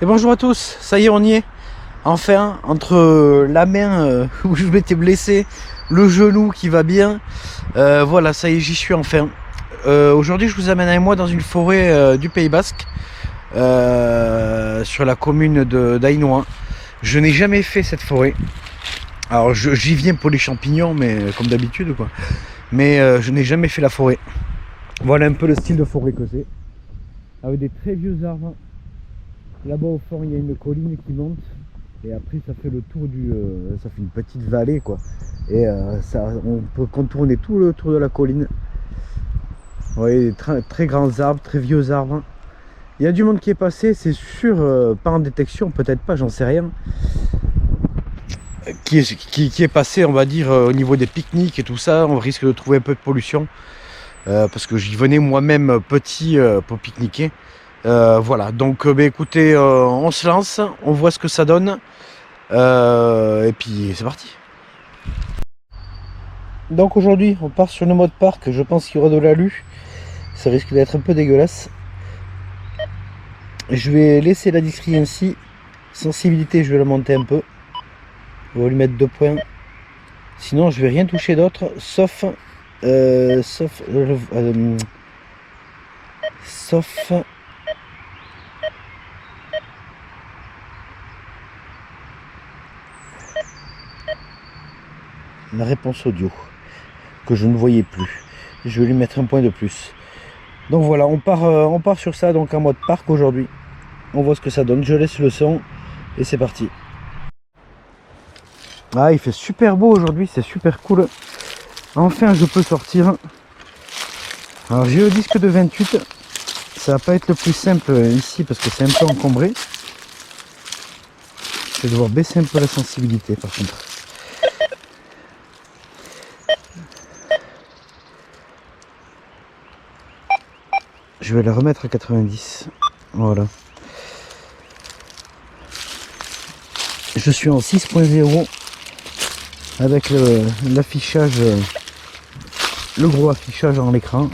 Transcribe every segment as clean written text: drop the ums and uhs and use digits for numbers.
Et bonjour à tous, ça y est on y est. Enfin, entre la main où je m'étais blessé, le genou qui va bien, voilà, ça y est, j'y suis enfin. Aujourd'hui je vous amène avec moi dans une forêt du Pays Basque, sur la commune d'Aïnoa. Je n'ai jamais fait cette forêt. Alors j'y viens pour les champignons, mais comme d'habitude quoi. Mais je n'ai jamais fait la forêt. Voilà un peu le style de forêt que c'est. Avec des très vieux arbres. Là-bas au fond il y a une colline qui monte. Et après ça fait le tour ça fait une petite vallée quoi. Et on peut contourner tout le tour de la colline. Vous voyez, très grands arbres, très vieux arbres. Il y a du monde qui est passé, c'est sûr, pas en détection, peut-être pas, j'en sais rien. Qui est passé, on va dire, au niveau des pique-niques et tout ça, on risque de trouver un peu de pollution. Parce que j'y venais moi-même petit pour pique-niquer. Voilà, donc écoutez, on se lance, on voit ce que ça donne. Et puis c'est parti. Donc aujourd'hui on part sur le mode parc, je pense qu'il y aura de l'alu. Ça risque d'être un peu dégueulasse. Je vais laisser la discrétion ainsi. Sensibilité je vais la monter un peu. On va lui mettre 2 points. Sinon je vais rien toucher d'autre sauf la réponse audio que je ne voyais plus. Je vais lui mettre un point de plus. Donc voilà, on part sur ça, donc en mode parc aujourd'hui. On voit ce que ça donne. Je laisse le son et c'est parti. Ah, il fait super beau aujourd'hui, c'est super cool. Enfin, je peux sortir. Alors j'ai le disque de 28. Ça va pas être le plus simple ici parce que c'est un peu encombré. Je vais devoir baisser un peu la sensibilité par contre. Je vais la remettre à 90. Voilà. Je suis en 6.0 avec l'affichage, le gros affichage dans l'écran.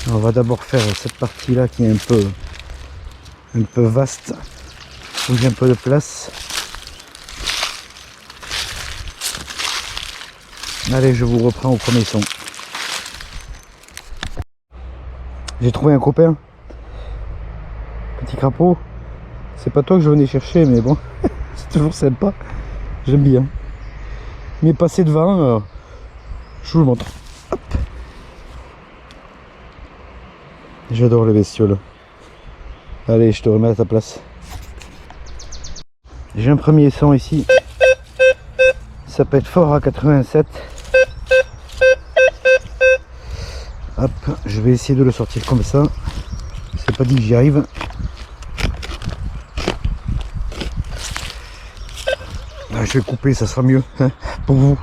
On va d'abord faire cette partie là qui est un peu vaste, où j'ai un peu de place. Allez, je vous reprends au premier son. J'ai trouvé un copain. Petit crapaud. C'est pas toi que je venais chercher, mais bon, c'est toujours sympa. J'aime bien. Mais passer devant, je vous le montre. Hop. J'adore les bestioles. Allez, je te remets à ta place. J'ai un premier son ici. Ça peut être fort à 87. Hop, je vais essayer de le sortir comme ça. C'est pas dit que j'y arrive. Là, je vais couper, ça sera mieux hein, pour vous.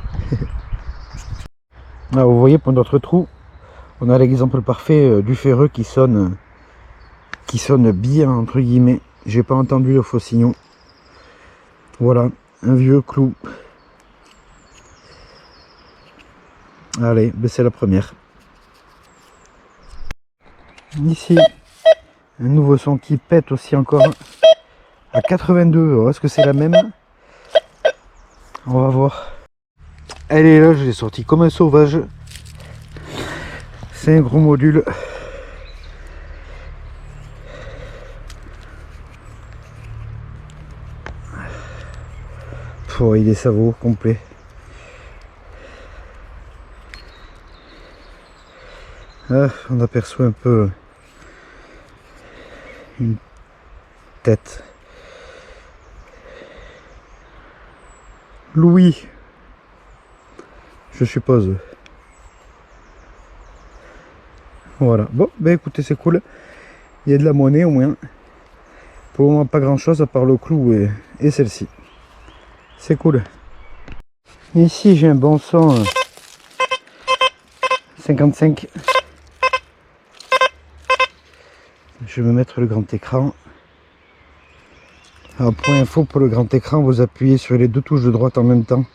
Là, vous voyez, pour notre trou, on a l'exemple parfait du ferreux qui sonne bien entre guillemets. J'ai pas entendu le faucillon. Voilà, un vieux clou. Allez, baissez la première. Ici, un nouveau son qui pète aussi encore à 82. Est-ce que c'est la même? On va voir. Elle est là, je l'ai sorti comme un sauvage. C'est un gros module. Oh, il est sabot complet. Ah, on aperçoit un peu une tête. Louis, je suppose. Voilà. Bon, ben écoutez, c'est cool. Il y a de la monnaie au moins. Pour le moment, pas grand chose à part le clou et celle-ci. C'est cool. Ici, j'ai un bon son 55. Je vais me mettre le grand écran. Alors, point info pour le grand écran, vous appuyez sur les deux touches de droite en même temps.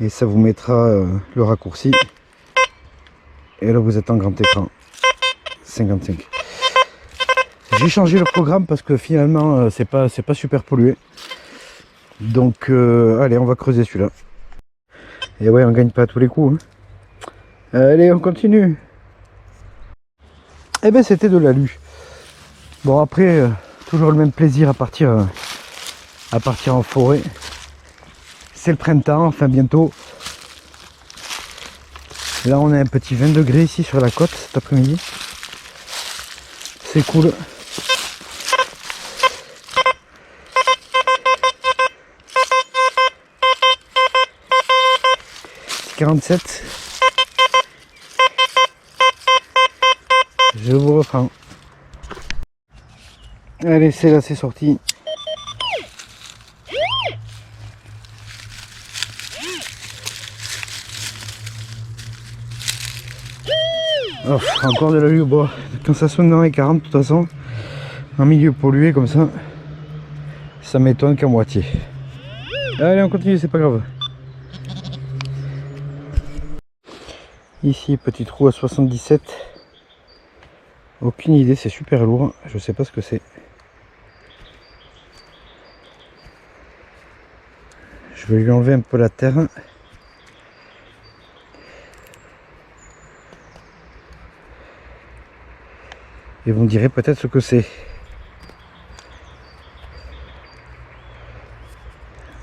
Et ça vous mettra le raccourci. Et là vous êtes en grand écran 55. J'ai changé le programme parce que finalement c'est pas super pollué. Donc allez, on va creuser celui-là. Et ouais, on gagne pas à tous les coups. Hein. Allez, on continue. Eh ben c'était de l'alu. Bon après, toujours le même plaisir à partir en forêt. C'est le printemps, enfin bientôt. Là on a un petit 20 degrés ici sur la côte cet après-midi. C'est cool. C'est 47. Je vous reprends. Allez, c'est là, c'est sorti. Oh, encore de la lue au bois. Quand ça sonne dans les 40, de toute façon, en milieu pollué comme ça m'étonne qu'à moitié. Allez, on continue, c'est pas grave. Ici, petit trou à 77. Aucune idée, c'est super lourd. Je sais pas ce que c'est. Je vais lui enlever un peu la terre. Et vous me direz peut-être ce que c'est.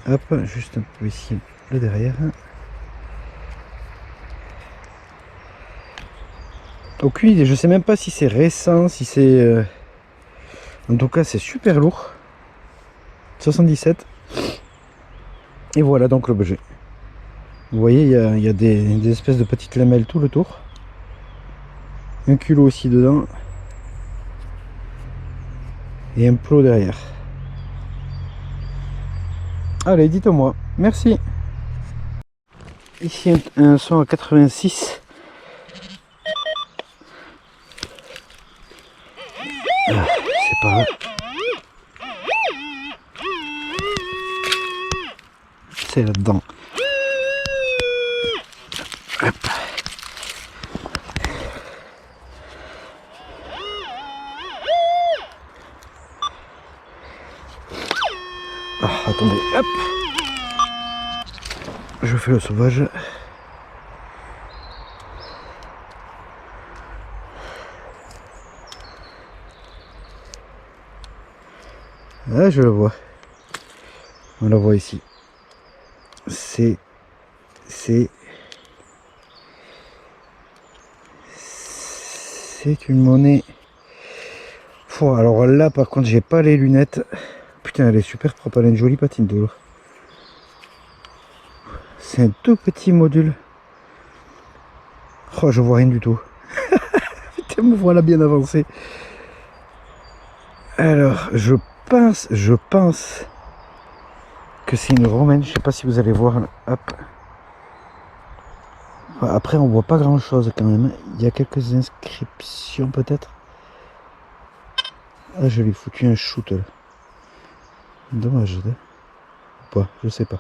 Hop, juste un peu ici, le derrière. Aucune idée, je sais même pas si c'est récent, si c'est... En tout cas, c'est super lourd. 77. Et voilà donc l'objet. Vous voyez, il y a des espèces de petites lamelles tout le tour. Un culot aussi dedans. Et un plot derrière. Allez, dites-moi. Merci. Ici un son à 86. Ah, c'est pas vrai. C'est là-dedans. Hop. Ah, attendez, hop. Je fais le sauvage. Ah, je le vois. On la voit ici. C'est une monnaie. Alors là, par contre, j'ai pas les lunettes. Putain, elle est super propre. Elle a une jolie patine de l'eau. C'est un tout petit module. Oh, je vois rien du tout. Putain, me voilà bien avancé. Alors, je pense que c'est une romaine. Je sais pas si vous allez voir. Hop. Après, on voit pas grand chose quand même. Il y a quelques inscriptions peut-être. Ah, je lui ai foutu un shoot là. Dommage. Ou pas, je sais pas.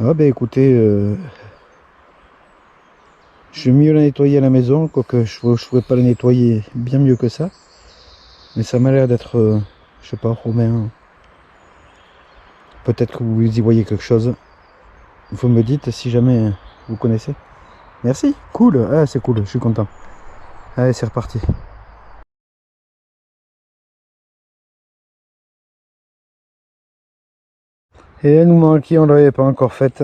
Ah ben écoutez, je vais mieux la nettoyer à la maison, quoique je pourrais pas la nettoyer bien mieux que ça. Mais ça m'a l'air d'être, je sais pas, romain. Peut-être que vous y voyez quelque chose. Vous me dites si jamais vous connaissez. Merci, cool, ah, c'est cool, je suis content. Allez, c'est reparti. Et elle nous manquait, on ne l'avait pas encore faite.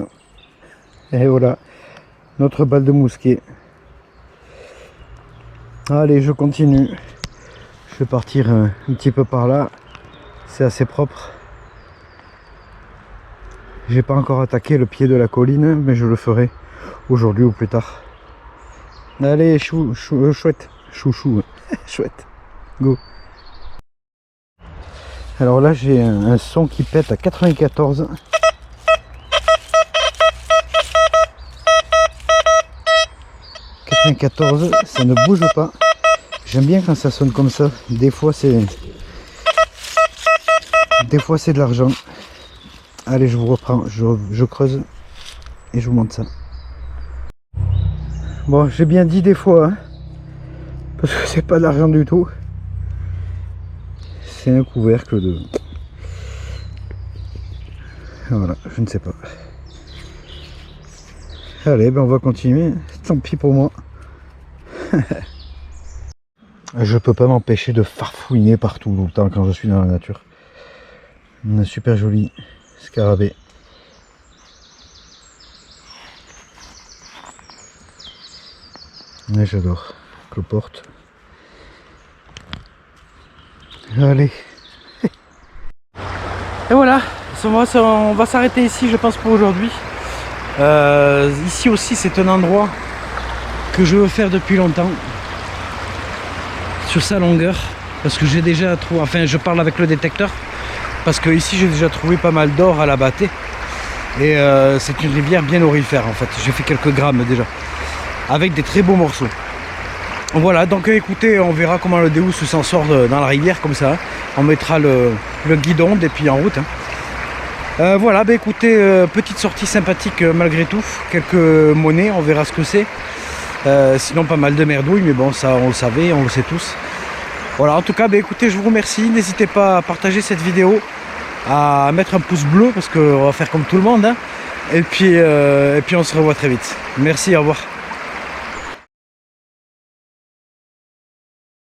Et voilà, notre balle de mousquet. Allez, je continue. Je vais partir un petit peu par là. C'est assez propre. J'ai pas encore attaqué le pied de la colline, mais je le ferai aujourd'hui ou plus tard. Allez, chouette. Chouchou. Chouette. Go. Alors là, j'ai un son qui pète à 94. Ça ne bouge pas. J'aime bien quand ça sonne comme ça. Des fois c'est de l'argent. Allez, je vous reprends. Je creuse. et je vous montre ça. Bon, j'ai bien dit des fois, hein, parce que c'est pas de l'argent du tout. C'est un couvercle de... Voilà, je ne sais pas. Allez, ben on va continuer. Tant pis pour moi. Je peux pas m'empêcher de farfouiner partout tout le temps quand je suis dans la nature. Un super joli scarabée. Et j'adore. Cloporte. Allez. Et voilà, on va s'arrêter ici, je pense, pour aujourd'hui. Ici aussi, c'est un endroit que je veux faire depuis longtemps. Sur sa longueur. Parce que j'ai déjà trouvé... Enfin, je parle avec le détecteur. Parce que ici, j'ai déjà trouvé pas mal d'or à la Battée. Et c'est une rivière bien aurifère, en fait. J'ai fait quelques grammes déjà. Avec des très beaux morceaux. Voilà, donc écoutez, on verra comment le Deus s'en sort dans la rivière comme ça. On mettra le guidon et puis en route. Voilà, bah écoutez, petite sortie sympathique malgré tout. Quelques monnaies, on verra ce que c'est. Sinon pas mal de merdouilles, mais bon, ça on le savait, on le sait tous. Voilà, en tout cas, bah écoutez, je vous remercie. N'hésitez pas à partager cette vidéo, à mettre un pouce bleu parce qu'on va faire comme tout le monde. Hein. Et puis on se revoit très vite. Merci, au revoir.